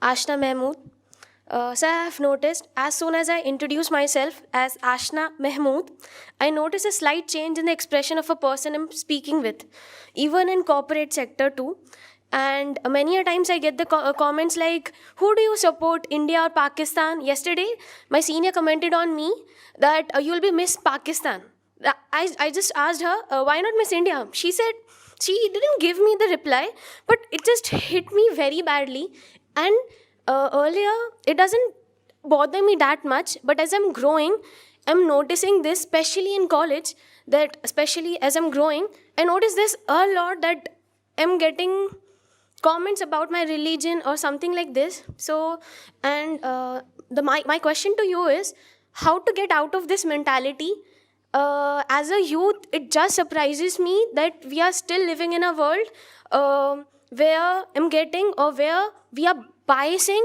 Ashna Mahmood. So I have noticed as soon as I introduce myself as Ashna Mahmood, I notice a slight change in the expression of a person I'm speaking with, even in corporate sector too. And many a times I get the comments like, "Who do you support, India or Pakistan?" Yesterday, my senior commented on me that you'll be Miss Pakistan. I just asked her, why not Miss India? She said she didn't give me the reply, but it just hit me very badly. And earlier, it doesn't bother me that much, but as I'm growing, I'm noticing this, especially in college, that especially as I'm growing, I notice this a lot that I'm getting comments about my religion or something like this. So, and my question to you is how to get out of this mentality. As a youth, it just surprises me that we are still living in a world where I'm getting or where we are biasing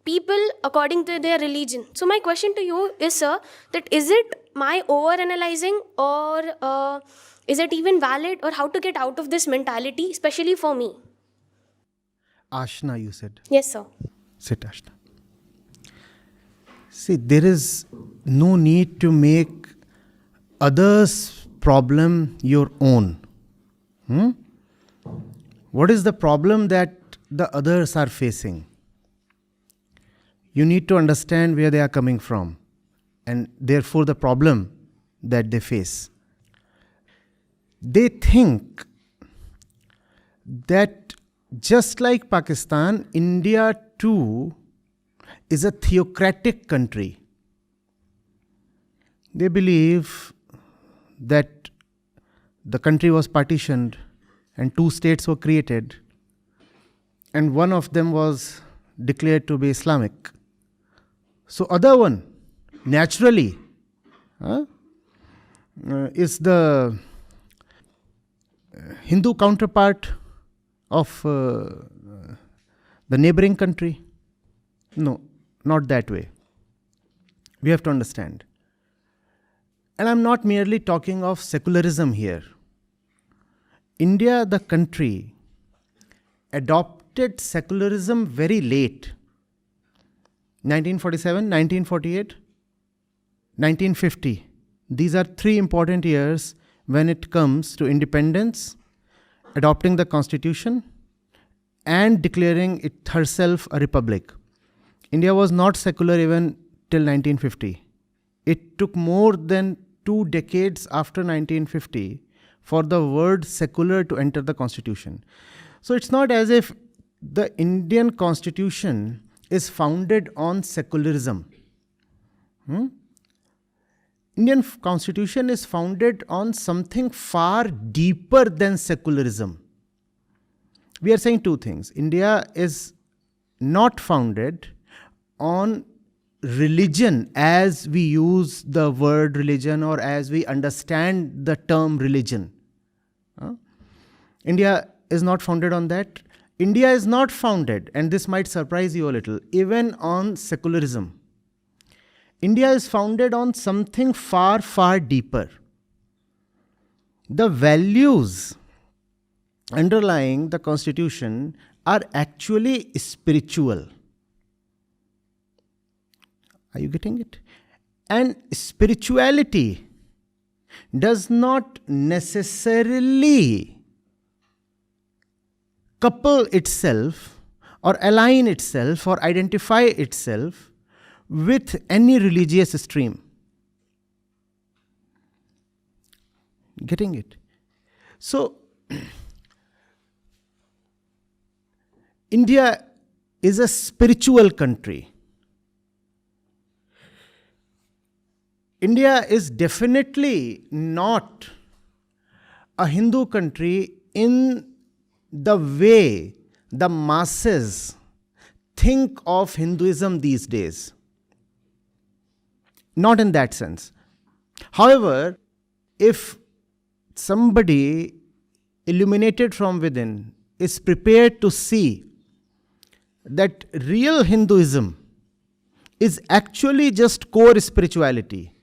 people according to their religion. So my question to you is, sir, that is it my over-analyzing or is it even valid, or how to get out of this mentality, especially for me? Ashna, you said. Yes, sir. Sit, Ashna. See, there is no need to make others' problem your own. What is the problem that the others are facing? You need to understand where they are coming from, and therefore the problem that they face. They think that just like Pakistan, India too is a theocratic country. They believe that the country was partitioned and two states were created, and one of them was declared to be Islamic. So other one, naturally, is the Hindu counterpart of the neighboring country. No, not that way. We have to understand. And I'm not merely talking of secularism here. India, the country, adopted secularism very late. 1947, 1948, 1950. These are three important years when it comes to independence, adopting the constitution, and declaring it herself a republic. India was not secular even till 1950. It took more than 2 decades after 1950 for the word secular to enter the constitution. So it's not as if the Indian constitution is founded on secularism. Indian constitution is founded on something far deeper than secularism. We are saying two things. India is not founded on religion as we use the word religion or as we understand the term religion. India is not founded on that. India is not founded, and this might surprise you a little, even on secularism. India is founded on something far, far deeper. The values underlying the constitution are actually spiritual. Are you getting it? And spirituality does not necessarily couple itself or align itself or identify itself with any religious stream. Getting it? So, India is a spiritual country. India is definitely not a Hindu country in the way the masses think of Hinduism these days. Not in that sense. However, if somebody illuminated from within is prepared to see that real Hinduism is actually just core spirituality,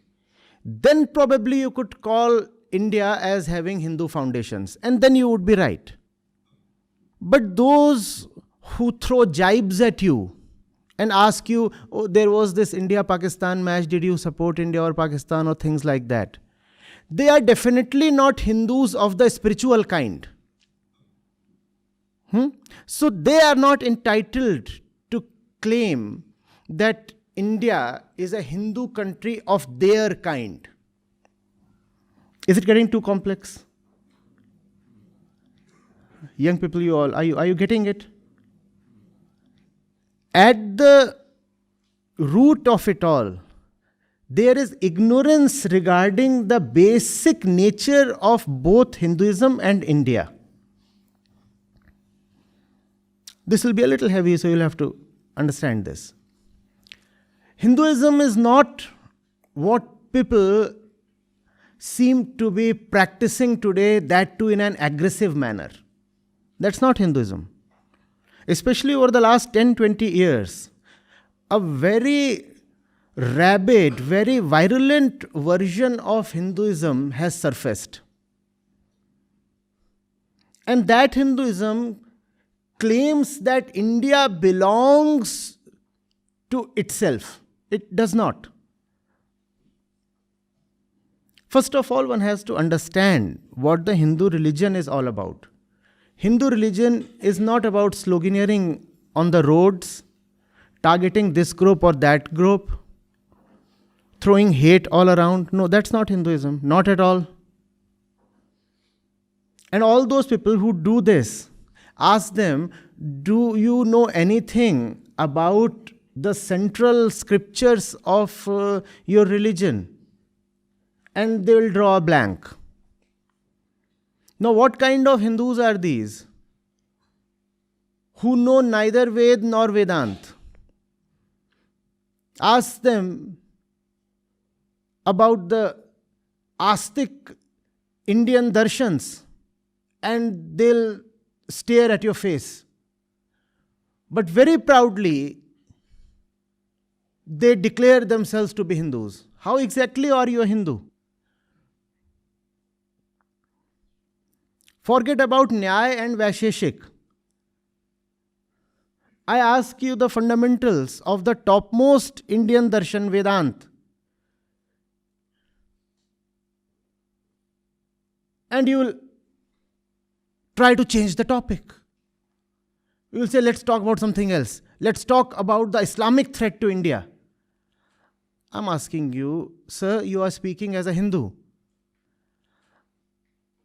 then probably you could call India as having Hindu foundations, and then you would be right. But those who throw jibes at you and ask you, oh, there was this India-Pakistan match, did you support India or Pakistan, or things like that. They are definitely not Hindus of the spiritual kind. So they are not entitled to claim that India is a Hindu country of their kind. Is it getting too complex? Young people, you all, are you getting it? At the root of it all, there is ignorance regarding the basic nature of both Hinduism and India. This will be a little heavy, so you'll have to understand this. Hinduism is not what people seem to be practicing today, that too in an aggressive manner. That's not Hinduism. Especially over the last 10-20 years, a very rabid, very virulent version of Hinduism has surfaced. And that Hinduism claims that India belongs to itself. It does not. First of all, one has to understand what the Hindu religion is all about. Hindu religion is not about sloganeering on the roads, targeting this group or that group, throwing hate all around. No, that's not Hinduism, not at all. And all those people who do this, ask them, do you know anything about the central scriptures of your religion? And they will draw a blank. Now, what kind of Hindus are these? Who know neither Ved nor Vedant. Ask them about the Astic Indian darshans, and they'll stare at your face. But very proudly, they declare themselves to be Hindus. How exactly are you a Hindu? Forget about Nyaya and Vaisheshik. I ask you the fundamentals of the topmost Indian darshan, Vedant. And you will try to change the topic. You will say, let's talk about something else. Let's talk about the Islamic threat to India. I'm asking you, sir, you are speaking as a Hindu.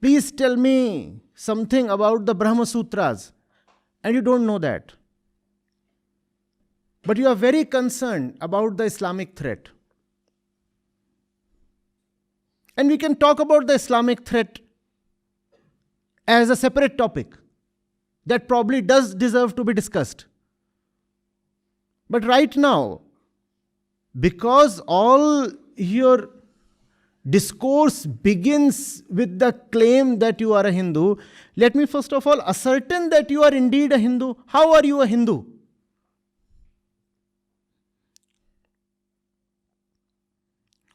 Please tell me something about the Brahma Sutras. And you don't know that. But you are very concerned about the Islamic threat. And we can talk about the Islamic threat as a separate topic that probably does deserve to be discussed. But right now, because all your discourse begins with the claim that you are a Hindu, let me first of all ascertain that you are indeed a Hindu. How are you a Hindu?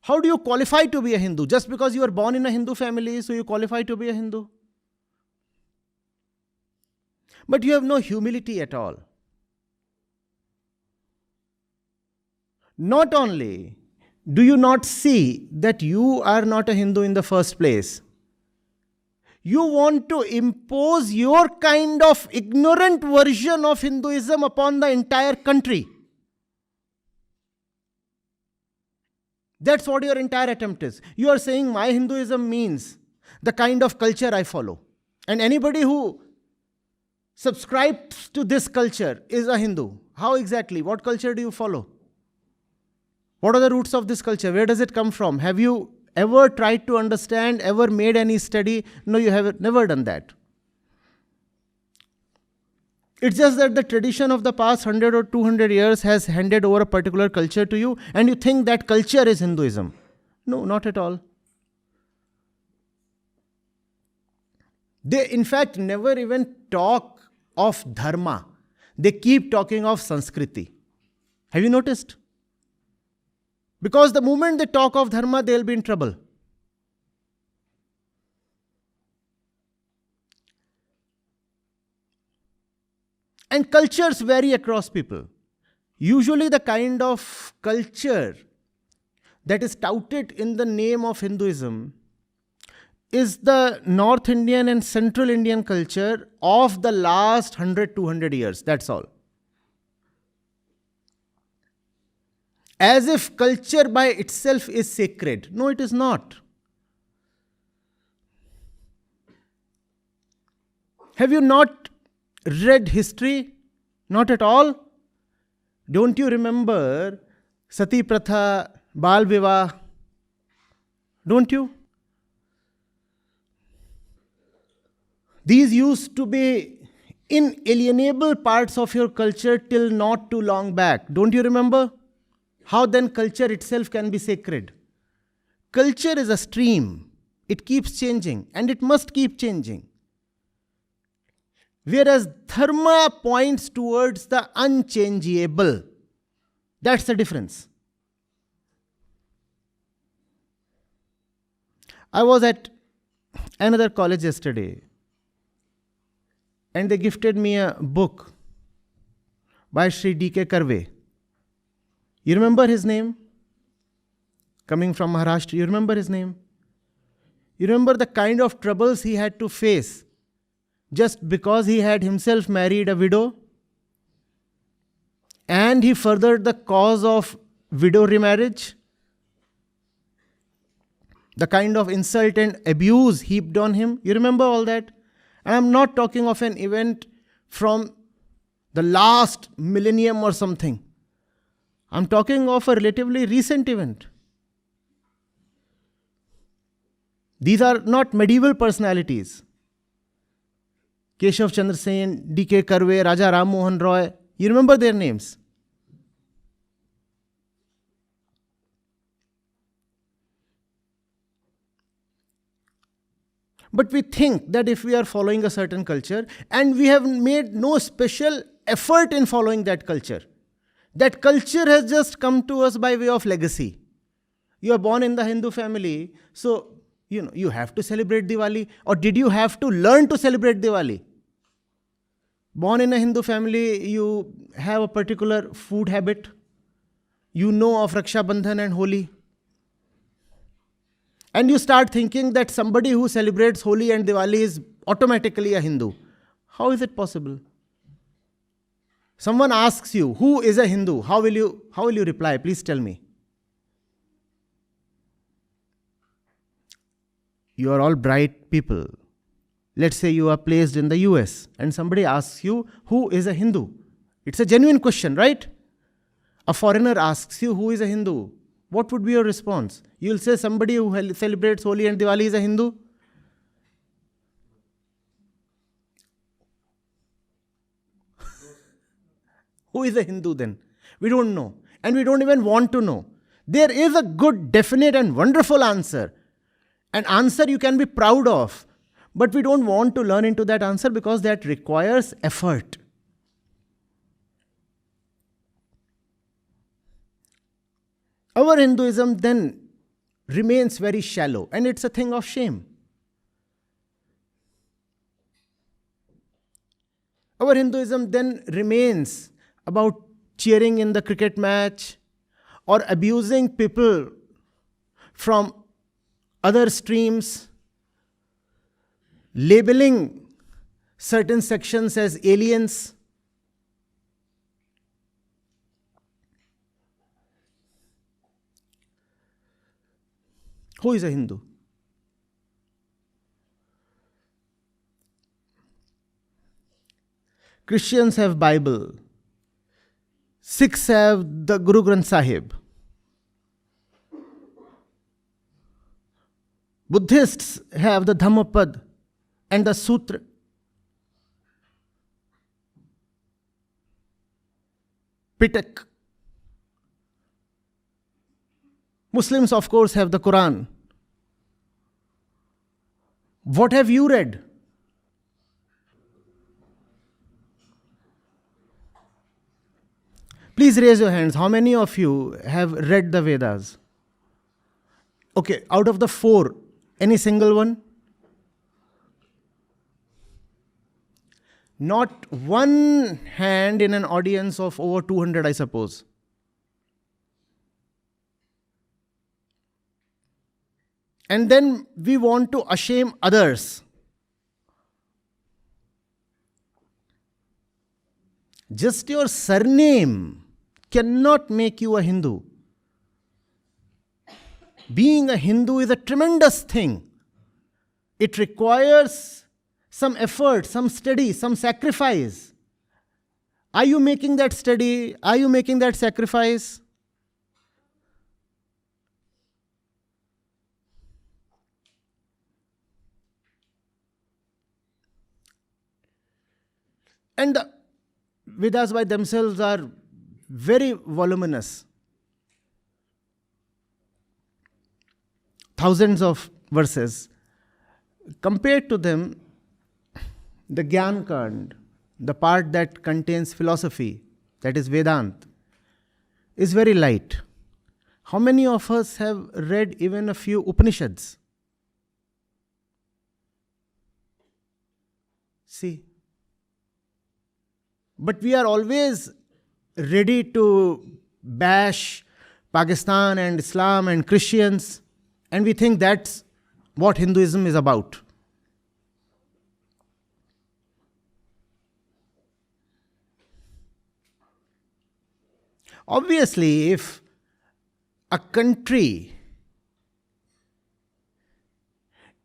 How do you qualify to be a Hindu? Just because you are born in a Hindu family, so you qualify to be a Hindu? But you have no humility at all. Not only do you not see that you are not a Hindu in the first place, you want to impose your kind of ignorant version of Hinduism upon the entire country. That's what your entire attempt is. You are saying my Hinduism means the kind of culture I follow. And anybody who subscribes to this culture is a Hindu. How exactly? What culture do you follow? What are the roots of this culture? Where does it come from? Have you ever tried to understand, ever made any study? No, you have never done that. It's just that the tradition of the past 100 or 200 years has handed over a particular culture to you, and you think that culture is Hinduism. No, not at all. They, in fact, never even talk of Dharma. They keep talking of Sanskriti. Have you noticed? Because the moment they talk of Dharma, they'll be in trouble. And cultures vary across people. Usually, the kind of culture that is touted in the name of Hinduism is the North Indian and Central Indian culture of the last 100, 200 years. That's all. As if culture by itself is sacred. No, it is not. Have you not read history? Not at all. Don't you remember Sati Pratha, Bal Vivah? Don't you? These used to be inalienable parts of your culture till not too long back. Don't you remember? How then culture itself can be sacred? Culture is a stream. It keeps changing and it must keep changing. Whereas Dharma points towards the unchangeable. That's the difference. I was at another college yesterday and they gifted me a book by Sri D.K. Karve. You remember his name? Coming from Maharashtra, you remember his name? You remember the kind of troubles he had to face just because he had himself married a widow? And he furthered the cause of widow remarriage? The kind of insult and abuse heaped on him? You remember all that? And I'm not talking of an event from the last millennium or something. I'm talking of a relatively recent event. These are not medieval personalities. Keshav Chandra Sen, D.K. Karve, Raja Ram Mohan Roy. You remember their names? But we think that if we are following a certain culture and we have made no special effort in following that culture has just come to us by way of legacy. You are born in the Hindu family, so you have to celebrate Diwali. Or did you have to learn to celebrate Diwali? Born in a Hindu family, you have a particular food habit. You know of Raksha Bandhan and Holi. And you start thinking that somebody who celebrates Holi and Diwali is automatically a Hindu. How is it possible? Someone asks you, who is a Hindu? How will you reply? Please tell me. You are all bright people. Let's say you are placed in the US and somebody asks you, who is a Hindu? It's a genuine question, right? A foreigner asks you, who is a Hindu? What would be your response? You'll say somebody who celebrates Holi and Diwali is a Hindu? Who is a Hindu then? We don't know. And we don't even want to know. There is a good, definite and wonderful answer. An answer you can be proud of. But we don't want to learn into that answer because that requires effort. Our Hinduism then remains very shallow and it's a thing of shame. Our Hinduism then remains about cheering in the cricket match or abusing people from other streams, labeling certain sections as aliens. Who is a Hindu? Christians have Bible. Sikhs have the Guru Granth Sahib. Buddhists have the Dhammapad and the Sutra. Pitak. Muslims, of course, have the Quran. What have you read? Please raise your hands. How many of you have read the Vedas? Okay, out of the 4, any single one? Not one hand in an audience of over 200, I suppose. And then we want to ashame others. Just your surname cannot make you a Hindu. Being a Hindu is a tremendous thing. It requires some effort, some study, some sacrifice. Are you making that study? Are you making that sacrifice? And the Vedas by themselves are very voluminous. Thousands of verses. Compared to them, the Gyan Kand, the part that contains philosophy, that is Vedant, is very light. How many of us have read even a few Upanishads? See. But we are always ready to bash Pakistan and Islam and Christians, and we think that's what Hinduism is about. Obviously, if a country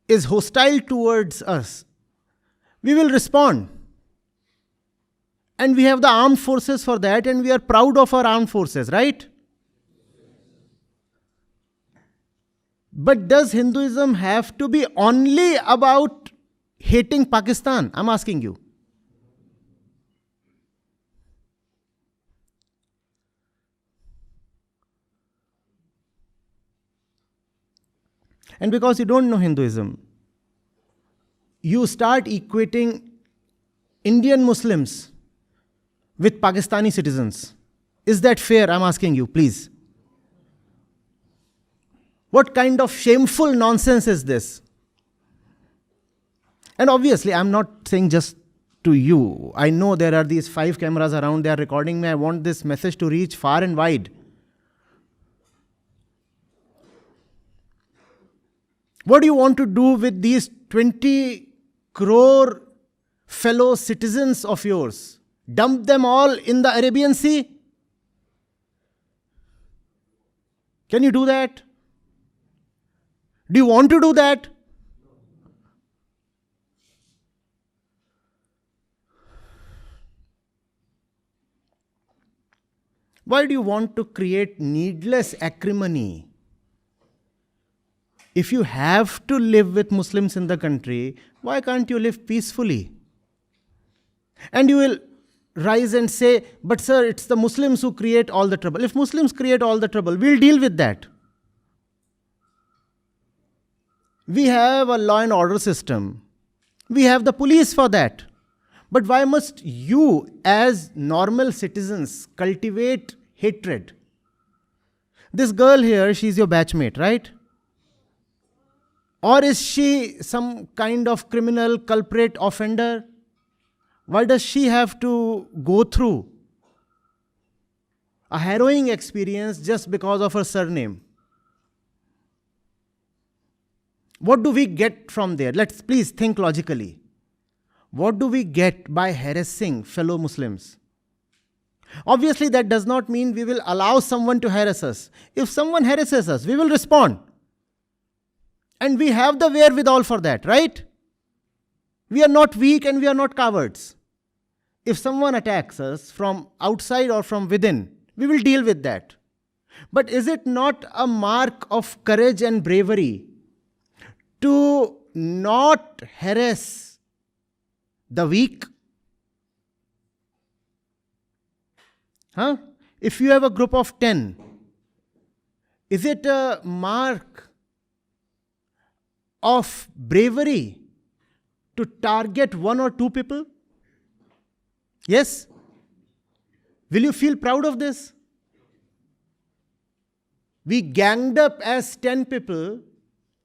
is hostile towards us, we will respond. And we have the armed forces for that, and we are proud of our armed forces, right? But does Hinduism have to be only about hating Pakistan? I'm asking you. And because you don't know Hinduism, you start equating Indian Muslims with Pakistani citizens. Is that fair? I'm asking you, please. What kind of shameful nonsense is this? And obviously, I'm not saying just to you. I know there are these 5 cameras around, they are recording me. I want this message to reach far and wide. What do you want to do with these 20 crore fellow citizens of yours? Dump them all in the Arabian Sea? Can you do that? Do you want to do that? Why do you want to create needless acrimony? If you have to live with Muslims in the country, why can't you live peacefully? And you will rise and say, but sir, it's the Muslims who create all the trouble. If Muslims create all the trouble, we'll deal with that. We have a law and order system. We have the police for that. But why must you, as normal citizens, cultivate hatred? This girl here, she's your batchmate, right? Or is she some kind of criminal, culprit, offender? Why does she have to go through a harrowing experience just because of her surname? What do we get from there? Let's please think logically. What do we get by harassing fellow Muslims? Obviously, that does not mean we will allow someone to harass us. If someone harasses us, we will respond. And we have the wherewithal for that, right? We are not weak and we are not cowards. If someone attacks us from outside or from within, we will deal with that. But is it not a mark of courage and bravery to not harass the weak? If you have a group of 10, is it a mark of bravery to target 1 or 2 people? Yes? Will you feel proud of this? We ganged up as 10 people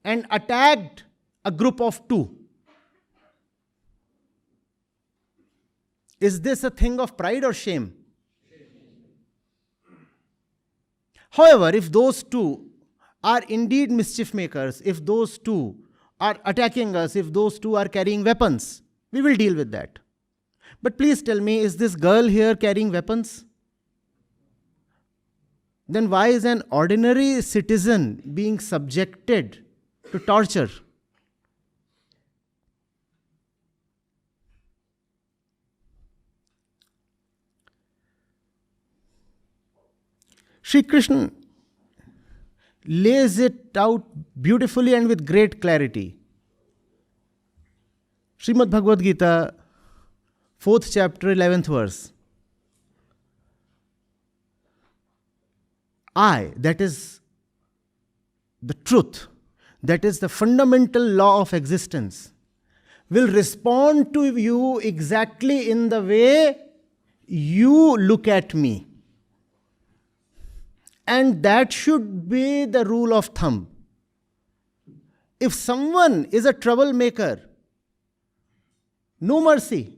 and attacked a group of 2. Is this a thing of pride or shame? However, if those two are indeed mischief makers, if those two are attacking us, if those two are carrying weapons, we will deal with that. But please tell me, is this girl here carrying weapons? Then why is an ordinary citizen being subjected to torture? Sri Krishna lays it out beautifully and with great clarity. Srimad Bhagavad Gita, 4th chapter, 11th verse. I, that is the truth, that is the fundamental law of existence, will respond to you exactly in the way you look at me. And that should be the rule of thumb. If someone is a troublemaker, no mercy,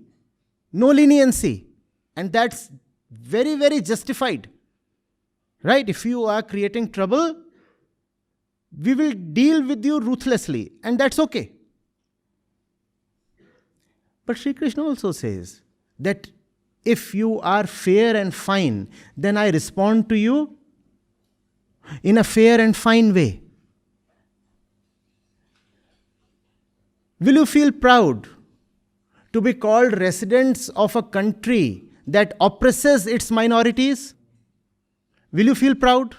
no leniency, and that's very, very justified. Right? If you are creating trouble, we will deal with you ruthlessly, and that's okay. But Sri Krishna also says that if you are fair and fine, then I respond to you in a fair and fine way. Will you feel proud to be called residents of a country that oppresses its minorities? Will you feel proud?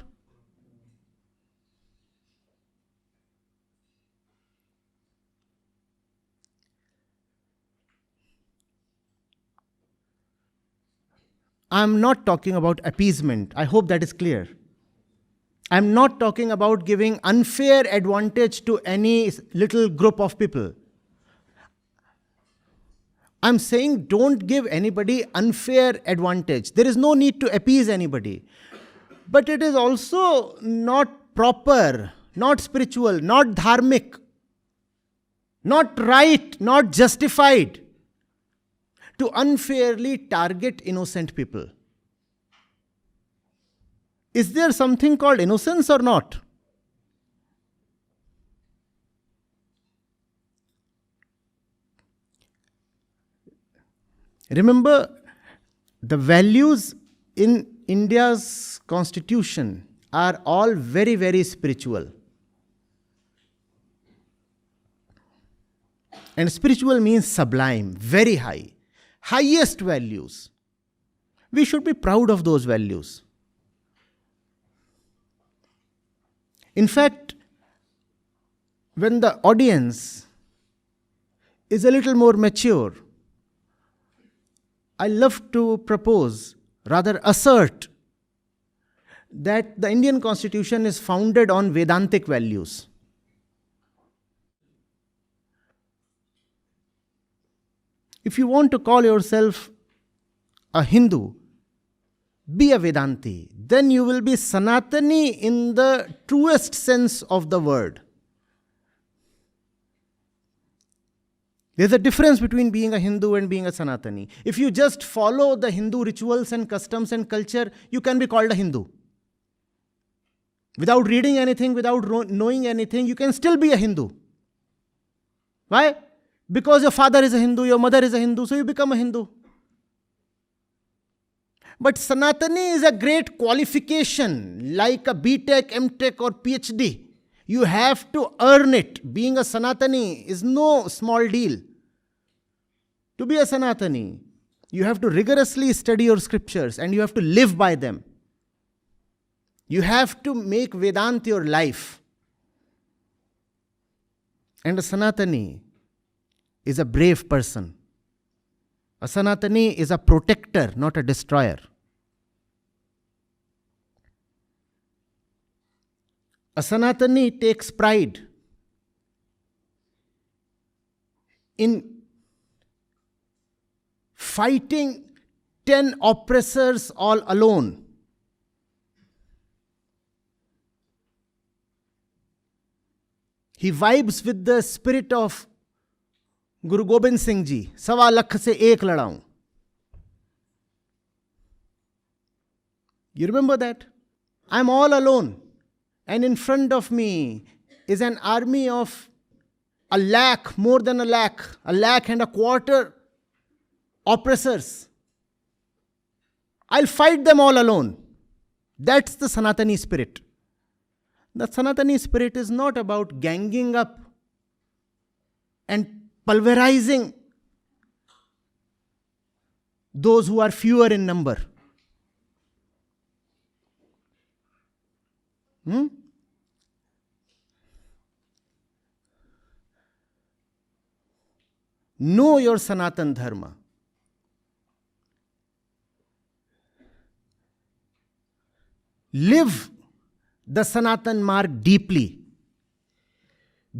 I am not talking about appeasement. I hope that is clear. I am not talking about giving unfair advantage to any little group of people. I am saying don't give anybody unfair advantage. There is no need to appease anybody. But it is also not proper, not spiritual, not dharmic, not right, not justified to unfairly target innocent people. Is there something called innocence or not? Remember, the values in India's constitution are all very, very spiritual. And spiritual means sublime, very high, highest values. We should be proud of those values. In fact, when the audience is a little more mature, I love to propose, rather assert, that the Indian Constitution is founded on Vedantic values. If you want to call yourself a Hindu, be a Vedanti. Then you will be Sanatani in the truest sense of the word. There's a difference between being a Hindu and being a Sanatani. If you just follow the Hindu rituals and customs and culture, you can be called a Hindu. Without reading anything, without knowing anything, you can still be a Hindu. Why? Because your father is a Hindu, your mother is a Hindu, so you become a Hindu. But Sanatani is a great qualification, like a BTech, MTech or PhD. You have to earn it. Being a Sanatani is no small deal. To be a Sanatani, you have to rigorously study your scriptures and you have to live by them. You have to make Vedanta your life. And a Sanatani is a brave person. A Sanatani is a protector, not a destroyer. A Sanatani takes pride in fighting 10 oppressors all alone. He vibes with the spirit of Guru Gobind Singh Ji, 1.25 lakh se ek ladaun. You remember that? I'm all alone. And in front of me is an army of 1,00,000, more than 1,00,000 and a quarter oppressors. I'll fight them all alone. That's the Sanatani spirit. The Sanatani spirit is not about ganging up and pulverizing those who are fewer in number. Know your Sanatan Dharma. Live the Sanatan mark deeply.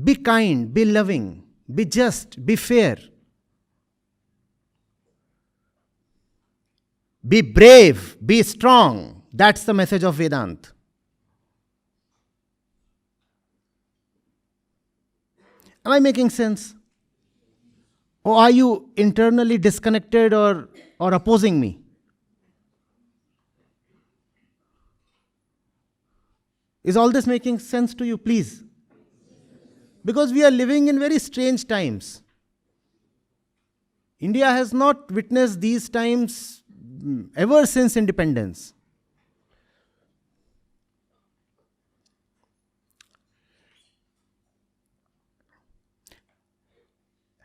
Be kind, be loving, be just, be fair. Be brave, be strong. That's the message of Vedanta. Am I making sense? Or are you internally disconnected or opposing me? Is all this making sense to you, please? Because we are living in very strange times. India has not witnessed these times ever since independence.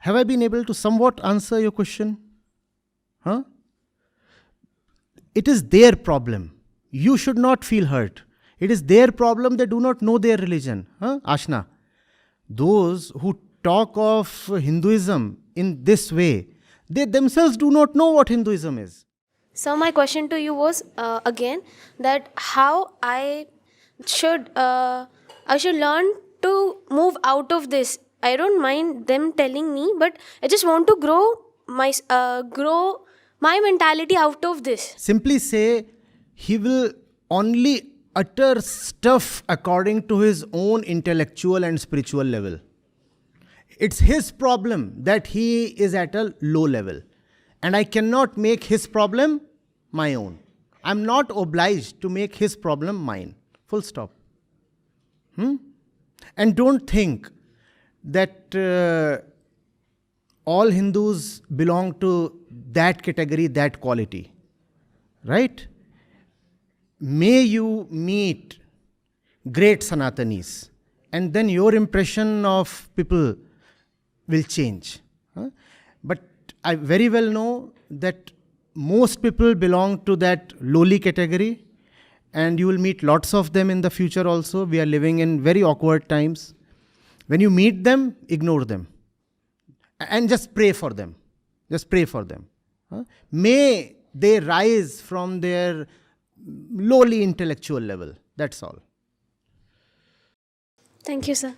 Have I been able to somewhat answer your question? It is their problem. You should not feel hurt. It is their problem. They do not know their religion. Ashna. Those who talk of Hinduism in this way, they themselves do not know what Hinduism is. So my question to you was again that how I should learn to move out of this. I don't mind them telling me, but I just want to grow my mentality out of this. Simply say, he will only utter stuff according to his own intellectual and spiritual level. It's his problem that he is at a low level. And I cannot make his problem my own. I'm not obliged to make his problem mine. Full stop. And don't think that all Hindus belong to that category, that quality. Right? May you meet great Sanatanis, and then your impression of people will change. But I very well know that most people belong to that lowly category, and you will meet lots of them in the future also. We are living in very awkward times. When you meet them, ignore them. And just pray for them. Just pray for them. May they rise from their lowly intellectual level. That's all. Thank you, sir.